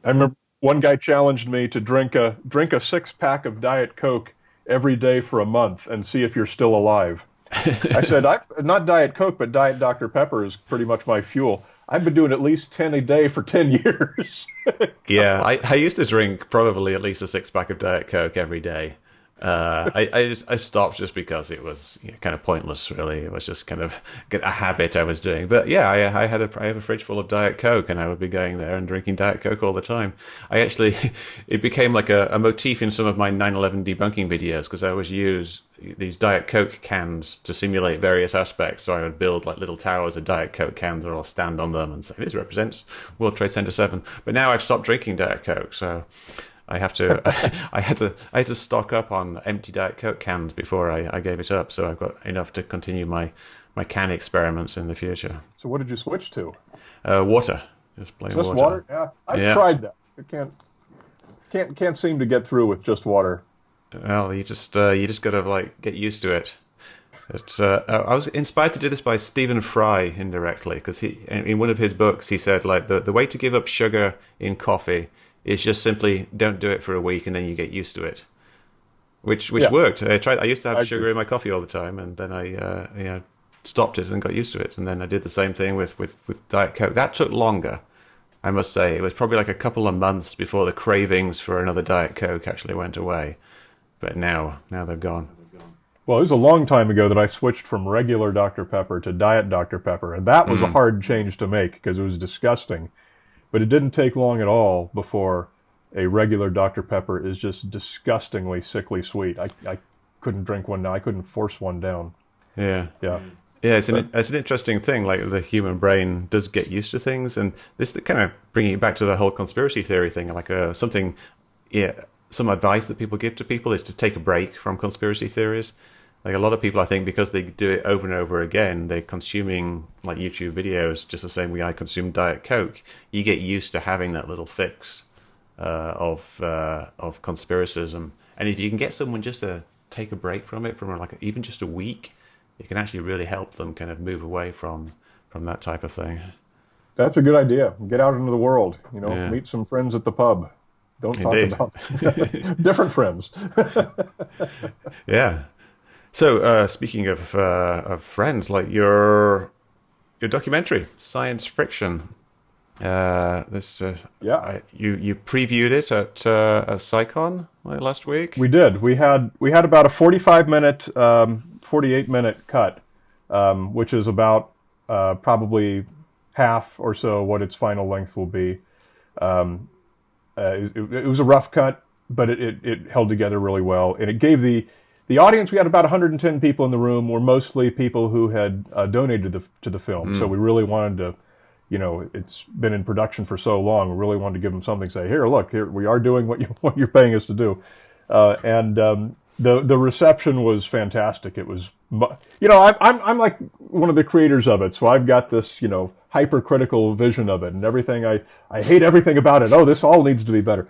B: I remember one guy challenged me to drink a 6-pack of Diet Coke every day for a month and see if you're still alive. I said, not Diet Coke, but Diet Dr. Pepper is pretty much my fuel. I've been doing at least 10 a day for 10 years.
A: Yeah, I used to drink probably at least a 6-pack of Diet Coke every day. I stopped just because it was kind of pointless. Really, it was just kind of a habit I was doing. But yeah, I have a fridge full of Diet Coke, and I would be going there and drinking Diet Coke all the time. It became like a motif in some of my 9/11 debunking videos, because I always use these Diet Coke cans to simulate various aspects. So I would build like little towers of Diet Coke cans, or I'll stand on them and say, "This represents World Trade Center 7." But now I've stopped drinking Diet Coke, so I have to. I had to stock up on empty Diet Coke cans before I gave it up. So I've got enough to continue my can experiments in the future.
B: So what did you switch to?
A: Water, just plain
B: Just water. Yeah, I've tried that. I can't seem to get through with just water.
A: Well, you just got to like get used to it. I was inspired to do this by Stephen Fry indirectly, because in one of his books he said like the way to give up sugar in coffee is just simply don't do it for a week and then you get used to it, which worked. I used to have sugar in my coffee all the time, and then I stopped it and got used to it, and then I did the same thing with Diet Coke. That took longer, I must say. It was probably like a couple of months before the cravings for another Diet Coke actually went away. But now they're gone.
B: Well, it was a long time ago that I switched from regular Dr. Pepper to Diet Dr. Pepper, and that was a hard change to make because it was disgusting. But it didn't take long at all before a regular Dr. Pepper is just disgustingly sickly sweet. I couldn't drink one now. I couldn't force one down.
A: Yeah.
B: Yeah.
A: Yeah, it's an interesting thing. Like the human brain does get used to things, and this kind of bringing it back to the whole conspiracy theory thing. Like some advice that people give to people is to take a break from conspiracy theories. Like a lot of people, I think, because they do it over and over again, they're consuming like YouTube videos just the same way I consume Diet Coke. You get used to having that little fix of conspiracism, and if you can get someone just to take a break from it, from like even just a week, it can actually really help them kind of move away from that type of thing.
B: That's a good idea. Get out into the world. Meet some friends at the pub. Don't
A: Indeed.
B: talk about different friends.
A: Yeah. So speaking of friends, like your documentary, Science Friction. You previewed it at SciCon last week.
B: We did. We had about a 45-minute, 48-minute cut, which is about probably half or so what its final length will be. It was a rough cut, but it held together really well, and it gave the audience. We had about 110 people in the room. Were mostly people who had donated to the film, so we really wanted to. It's been in production for so long. We really wanted to give them something. Say, here, look, here we are doing what you're paying us to do, and the reception was fantastic. It was, I'm like one of the creators of it, so I've got this, hypercritical vision of it and everything. I hate everything about it. Oh, this all needs to be better.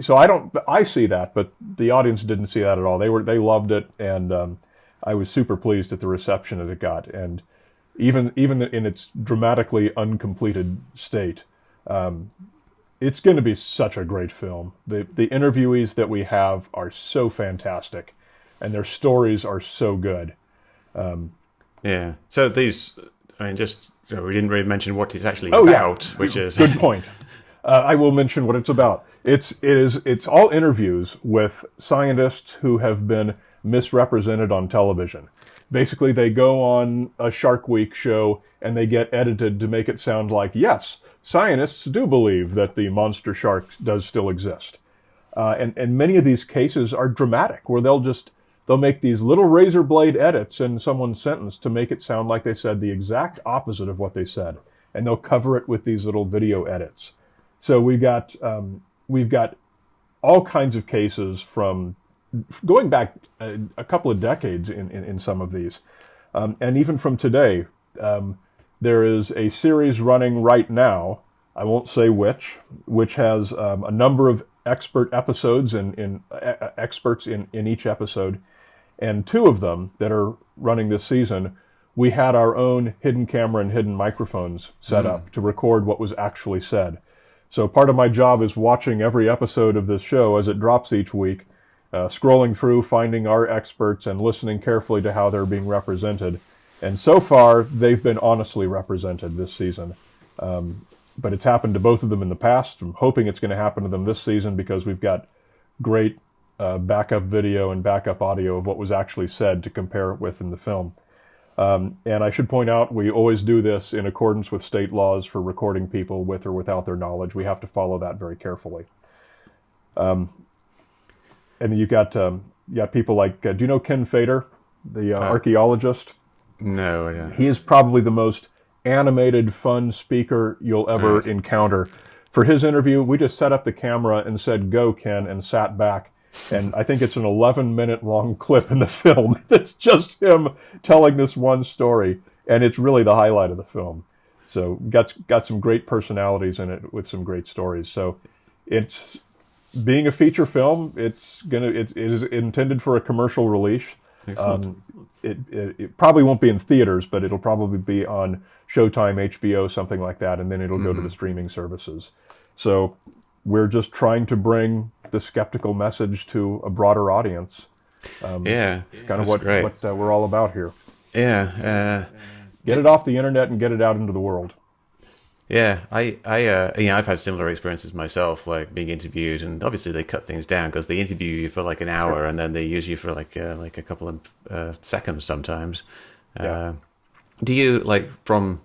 B: So I see that, but the audience didn't see that at all. They loved it, and I was super pleased at the reception that it got, and even in its dramatically uncompleted state, it's going to be such a great film. The interviewees that we have are so fantastic, and their stories are so good.
A: Yeah. So these, we didn't really mention what it's actually about, which is
B: good point. I will mention what it's about. It's all interviews with scientists who have been misrepresented on television. Basically, they go on a Shark Week show and they get edited to make it sound like, yes, scientists do believe that the monster shark does still exist. And many of these cases are dramatic, where they'll make these little razor blade edits in someone's sentence to make it sound like they said the exact opposite of what they said. And they'll cover it with these little video edits. So we've got all kinds of cases from going back a couple of decades in some of these. And even from today, there is a series running right now, I won't say which has a number of expert episodes and experts in each episode. And two of them that are running this season, we had our own hidden camera and hidden microphones set up to record what was actually said. So part of my job is watching every episode of this show as it drops each week, scrolling through, finding our experts, and listening carefully to how they're being represented. And so far, they've been honestly represented this season. But it's happened to both of them in the past. I'm hoping it's going to happen to them this season because we've got great backup video and backup audio of what was actually said to compare it with in the film. And I should point out, we always do this in accordance with state laws for recording people with or without their knowledge. We have to follow that very carefully. And then you got people like, do you know Ken Fader, the archaeologist?
A: No, I don't.
B: He is probably the most animated, fun speaker you'll ever encounter. For his interview, we just set up the camera and said, "Go, Ken," and sat back. And I think it's an 11-minute long clip in the film. It's just him telling this one story, and it's really the highlight of the film. So got some great personalities in it with some great stories. So it's being a feature film. It is intended for a commercial release.
A: Excellent.
B: It probably won't be in theaters, but it'll probably be on Showtime, HBO, something like that, and then it'll go to the streaming services. So we're just trying to bring the skeptical message to a broader audience. It's kind of what we're all about here.
A: Yeah.
B: Get it off the internet and get it out into the world.
A: Yeah, I've had similar experiences myself, like being interviewed, and obviously they cut things down because they interview you for like an hour, and then they use you for like a couple of seconds sometimes. Do you, like, from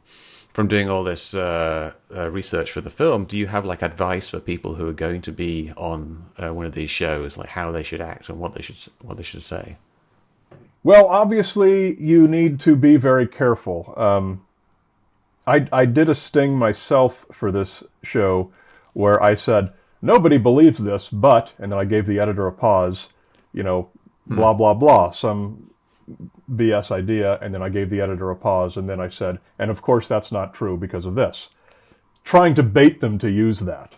A: doing all this research for the film, do you have like advice for people who are going to be on one of these shows, like how they should act and what they should say?
B: Well, obviously you need to be very careful. I did a sting myself for this show where I said, nobody believes this, but, and then I gave the editor a pause, blah, blah, blah, some BS idea, and then I gave the editor a pause, and then I said, and of course that's not true because of this. Trying to bait them to use that.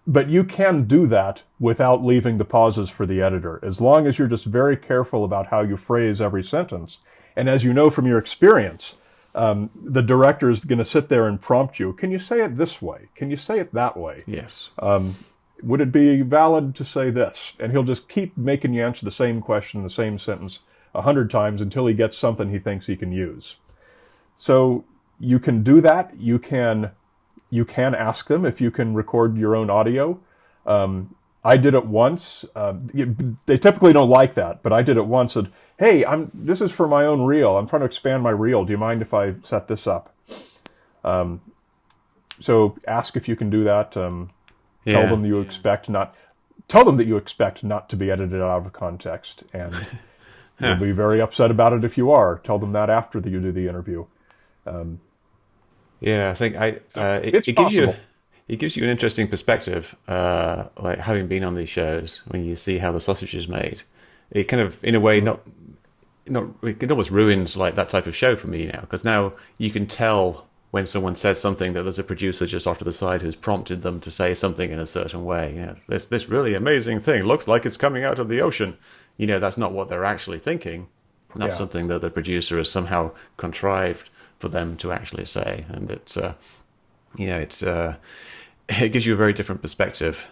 B: But you can do that without leaving the pauses for the editor, as long as you're just very careful about how you phrase every sentence. And as you know from your experience, the director is going to sit there and prompt you. Can you say it this way? Can you say it that way?
A: Yes.
B: Would it be valid to say this? And he'll just keep making you answer the same question, the same sentence 100 times until he gets something he thinks he can use. So you can do that. You can ask them if you can record your own audio. I did it once. They typically don't like that, but I did it once. And hey, this is for my own reel. I'm trying to expand my reel. Do you mind if I set this up? So ask if you can do that. Tell them that you expect not to be edited out of context, and you'll be very upset about it if you are. Tell them that after you do the interview.
A: I think it gives you an interesting perspective, like having been on these shows when you see how the sausage is made. It kind of, in a way, it almost ruins like that type of show for me now, because now you can tell when someone says something that there's a producer just off to the side who's prompted them to say something in a certain way. This really amazing thing looks like it's coming out of the ocean. That's not what they're actually thinking. And that's something that the producer has somehow contrived for them to actually say, and it gives you a very different perspective.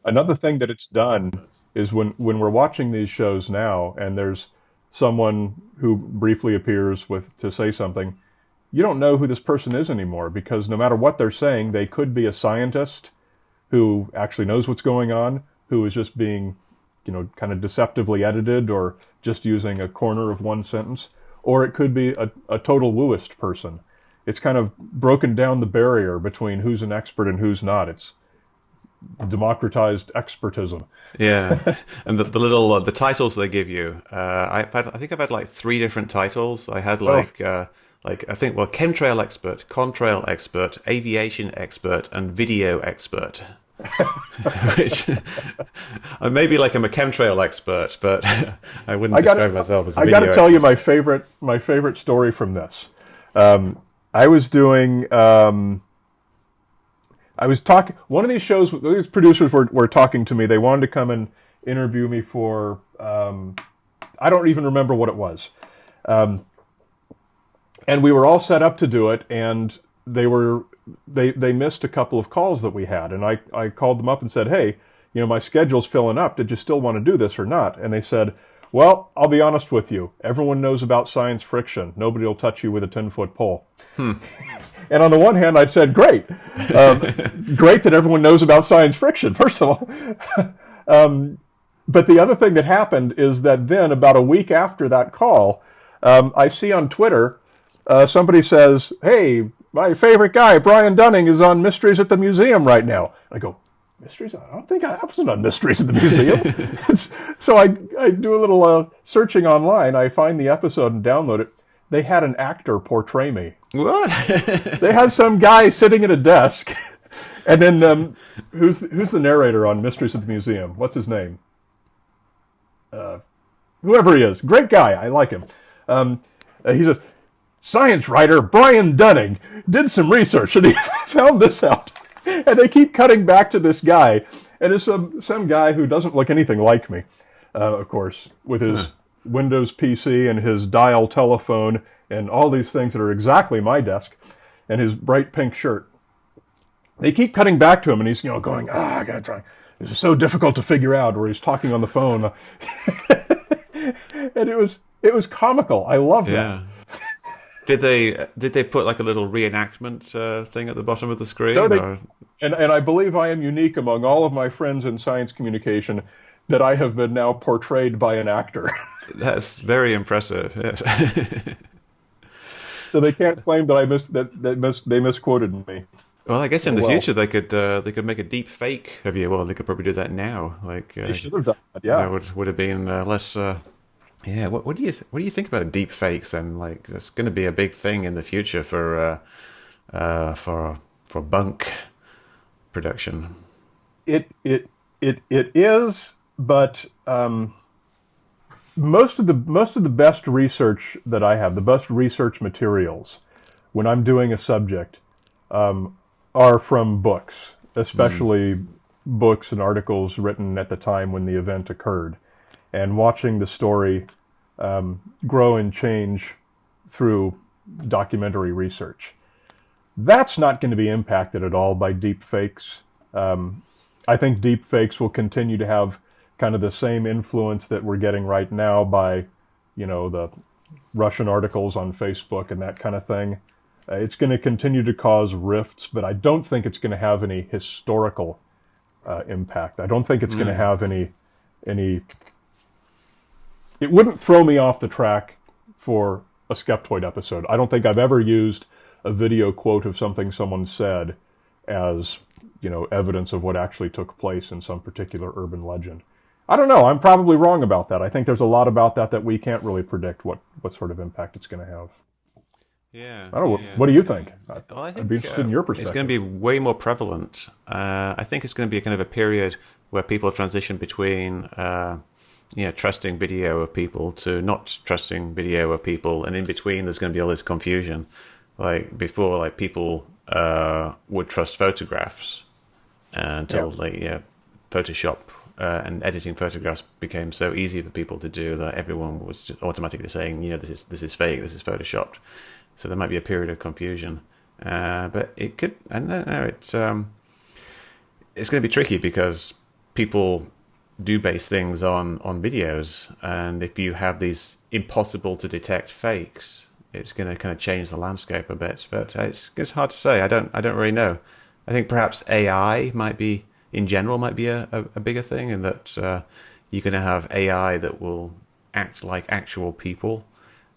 B: Another thing that it's done is when we're watching these shows now, and there's someone who briefly appears to say something, you don't know who this person is anymore, because no matter what they're saying, they could be a scientist who actually knows what's going on, who is just being, kind of deceptively edited or just using a corner of one sentence, or it could be a total wooist person. It's kind of broken down the barrier between who's an expert and who's not. It's democratized expertism.
A: Yeah, and the titles they give you. I think I've had like 3 different titles. I had chemtrail expert, contrail expert, aviation expert, and video expert. Which I'm a chemtrail expert, but I wouldn't describe myself as a video expert.
B: I got to tell you my favorite story from this. I was doing. I was talking. One of these shows, these producers were talking to me. They wanted to come and interview me for. I don't even remember what it was. And we were all set up to do it, and they missed a couple of calls that we had, and I called them up and said, hey, my schedule's filling up. Did you still want to do this or not? And they said, well, I'll be honest with you. Everyone knows about science friction. Nobody will touch you with a 10-foot pole. And on the one hand, I said, great. Great that everyone knows about science friction, first of all. But the other thing that happened is that then, about a week after that call, I see on Twitter somebody says, "Hey, my favorite guy, Brian Dunning, is on Mysteries at the Museum right now." I go, "Mysteries? I don't think I wasn't on Mysteries at the Museum." So I do a little searching online. I find the episode and download it. They had an actor portray me.
A: What?
B: They had some guy sitting at a desk. And then who's the narrator on Mysteries at the Museum? What's his name? Whoever he is. Great guy. I like him. He says, "Science writer Brian Dunning did some research and he found this out." And they keep cutting back to this guy. And it's some guy who doesn't look anything like me, of course, with his Windows PC and his dial telephone and all these things that are exactly my desk and his bright pink shirt. They keep cutting back to him and he's going, I gotta try. This is so difficult to figure out, where he's talking on the phone. And it was comical. I love that.
A: Did they put like a little reenactment thing at the bottom of the screen?
B: No, and I believe I am unique among all of my friends in science communication that I have been now portrayed by an actor.
A: That's very impressive. Yes.
B: So they can't claim that they misquoted me.
A: Well, I guess in the future they could make a deep fake of you. Well, they could probably do that now. Like
B: they should have done that. Yeah,
A: that would have been less. Yeah. What do you think about deep fakes then? Like, it's going to be a big thing in the future for bunk production.
B: It is, but most of the best research that I have, the best research materials when I'm doing a subject, are from books, especially books and articles written at the time when the event occurred, and watching the story grow and change through documentary research. That's not going to be impacted at all by deep fakes. I think deep fakes will continue to have kind of the same influence that we're getting right now by, the Russian articles on Facebook and that kind of thing. It's going to continue to cause rifts, but I don't think it's going to have any historical impact. I don't think it's going to have any. It wouldn't throw me off the track for a Skeptoid episode. I don't think I've ever used a video quote of something someone said as, evidence of what actually took place in some particular urban legend. I don't know. I'm probably wrong about that. I think there's a lot about that we can't really predict what sort of impact it's going to have.
A: Yeah.
B: I don't know. What do you think?
A: I'd
B: be interested in your perspective.
A: It's going to be way more prevalent. I think it's going to be a kind of a period where people transition between, trusting video of people to not trusting video of people, and in between there's going to be all this confusion. Like before, like people would trust photographs until Photoshop and editing photographs became so easy for people to do that everyone was just automatically saying, this is fake, this is photoshopped. So there might be a period of confusion, but it could. I don't know. It's going to be tricky because people do base things on videos, and if you have these impossible to detect fakes, it's going to kind of change the landscape a bit. But it's hard to say. I don't really know. I think perhaps AI in general might be a bigger thing, in that you're going to have AI that will act like actual people.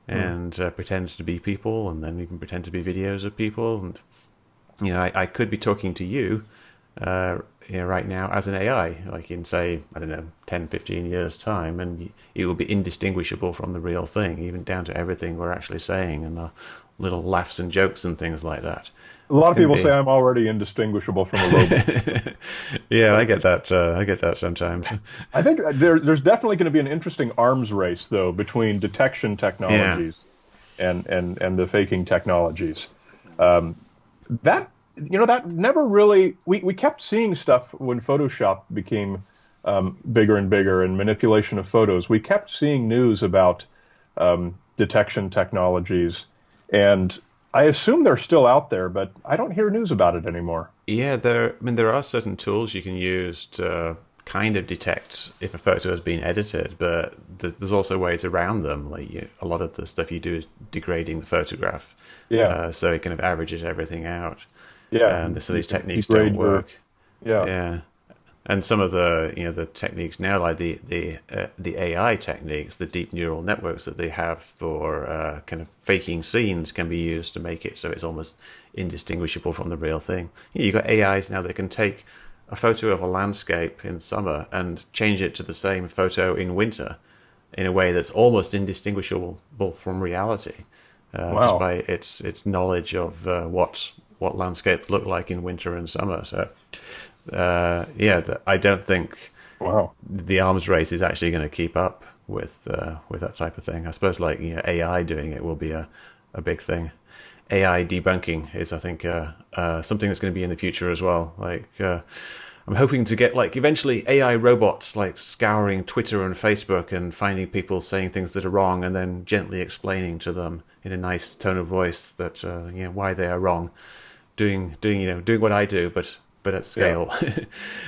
A: And pretends to be people, and then even pretend to be videos of people. And I could be talking to you, right now as an AI, like in, say, 10, 15 years time, and it will be indistinguishable from the real thing, even down to everything we're actually saying, and the little laughs and jokes and things like that.
B: A lot of people say I'm already indistinguishable from a robot.
A: Yeah, I get that. I get that sometimes.
B: I think there's definitely going to be an interesting arms race, though, between detection technologies and the faking technologies. That never really. We kept seeing stuff when Photoshop became bigger and bigger, and manipulation of photos. We kept seeing news about detection technologies, and I assume they're still out there, but I don't hear news about it anymore.
A: Yeah, there are certain tools you can use to kind of detect if a photo has been edited, but there's also ways around them. Like a lot of the stuff you do is degrading the photograph, so it kind of averages everything out. Yeah, and so these techniques don't work.
B: Yeah.
A: And some of the the techniques now, like the AI techniques, the deep neural networks that they have for kind of faking scenes, can be used to make it so it's almost indistinguishable from the real thing. You've got AIs now that can take a photo of a landscape in summer and change it to the same photo in winter in a way that's almost indistinguishable from reality, just by its knowledge of what landscapes look like in winter and summer. So. I don't think the arms race is actually going to keep up with that type of thing. I suppose AI doing it will be a big thing. AI debunking is, I think, something that's going to be in the future as well. I'm hoping to get eventually AI robots scouring Twitter and Facebook and finding people saying things that are wrong and then gently explaining to them in a nice tone of voice that why they are wrong. Doing what I do, but at scale. Yeah.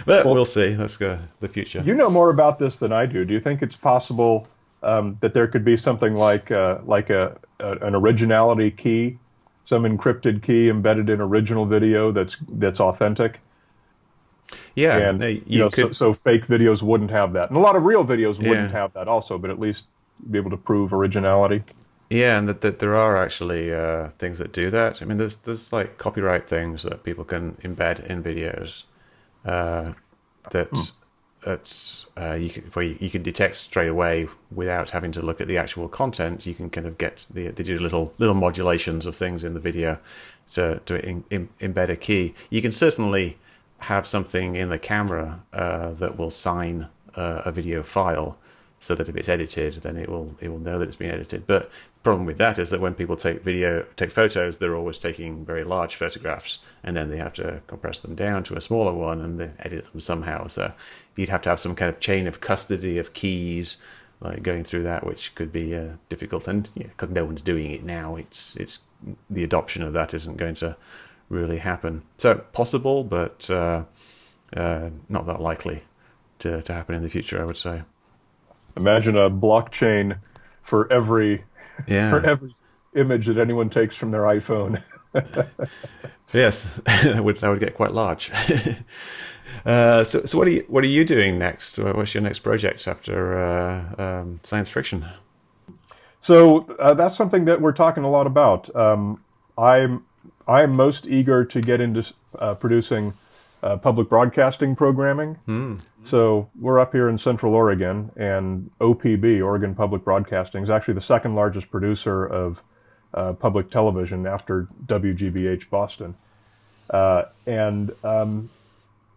A: But we'll see. That's the future.
B: You know more about this than I do. Do you think it's possible that there could be something like an originality key, some encrypted key embedded in original video that's authentic?
A: Yeah,
B: and so fake videos wouldn't have that, and a lot of real videos wouldn't have that also. But at least be able to prove originality.
A: Yeah, and that there are actually things that do that. I mean, there's copyright things that people can embed in videos you can detect straight away without having to look at the actual content. You can kind of get they do little modulations of things in the video to embed a key. You can certainly have something in the camera that will sign a video file, so that if it's edited, then it will know that it's been edited. But the problem with that is that when people take photos, they're always taking very large photographs, and then they have to compress them down to a smaller one and then edit them somehow. So you'd have to have some kind of chain of custody of keys, going through that, which could be difficult. And because no one's doing it now, it's the adoption of that isn't going to really happen. So possible, but not that likely to happen in the future, I would say. Imagine
B: a blockchain for every image that anyone takes from their iPhone.
A: Yes, that would get quite large. So what are you doing next? What's your next project after science fiction?
B: So that's something that we're talking a lot about. I'm most eager to get into producing public broadcasting programming. So we're up here in Central Oregon, and OPB, Oregon Public Broadcasting, is actually the second largest producer of public television after WGBH Boston. And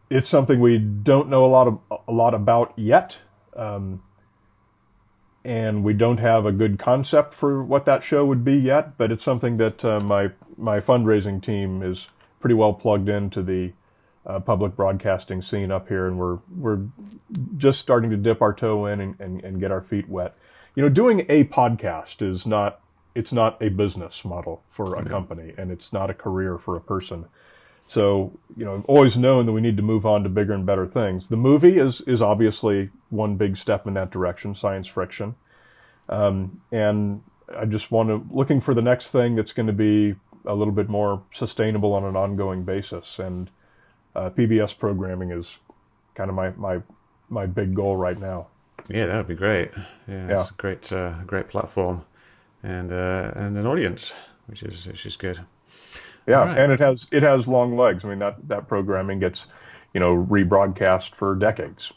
B: it's something we don't know a lot about yet. And we don't have a good concept for what that show would be yet, but it's something that my fundraising team is pretty well plugged into the public broadcasting scene up here, and we're just starting to dip our toe in and get our feet wet. Doing a podcast is not a business model for a company, and it's not a career for a person. So, I've always known that we need to move on to bigger and better things. The movie is obviously one big step in that direction, science fiction. And I just looking for the next thing that's going to be a little bit more sustainable on an ongoing basis. And PBS programming is kind of my big goal right now.
A: Yeah, that would be great. Yeah, it's a great platform and an audience, which is good.
B: Yeah, right. And it has long legs. I mean, that programming gets rebroadcast for decades.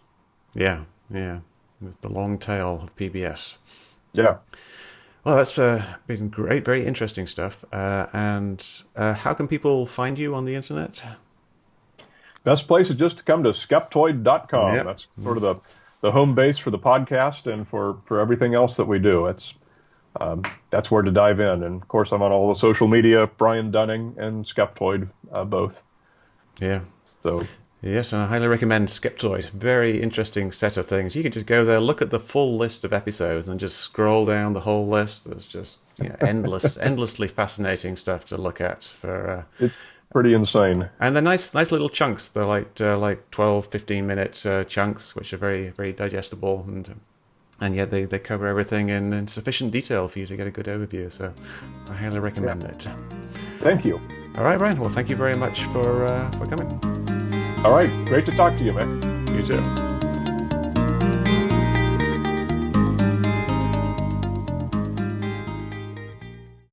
A: Yeah, with the long tail of PBS.
B: Yeah.
A: Well, that's been great, very interesting stuff. And how can people find you on the internet?
B: Best place is just to come to skeptoid.com. Yep. That's sort of the home base for the podcast and for everything else that we do. That's where to dive in. And of course, I'm on all the social media, Brian Dunning and Skeptoid, both.
A: Yeah.
B: So.
A: Yes, and I highly recommend Skeptoid. Very interesting set of things. You can just go there, look at the full list of episodes, and just scroll down the whole list. There's just endlessly fascinating stuff to look at.
B: It's pretty insane.
A: And they're nice little chunks. They're like 12, 15-minute chunks, which are very, very digestible, and yet they cover everything in sufficient detail for you to get a good overview. So I highly recommend it.
B: Thank you.
A: All right, Brian. Well, thank you very much for coming.
B: All right. Great to talk to you, man.
A: You You too.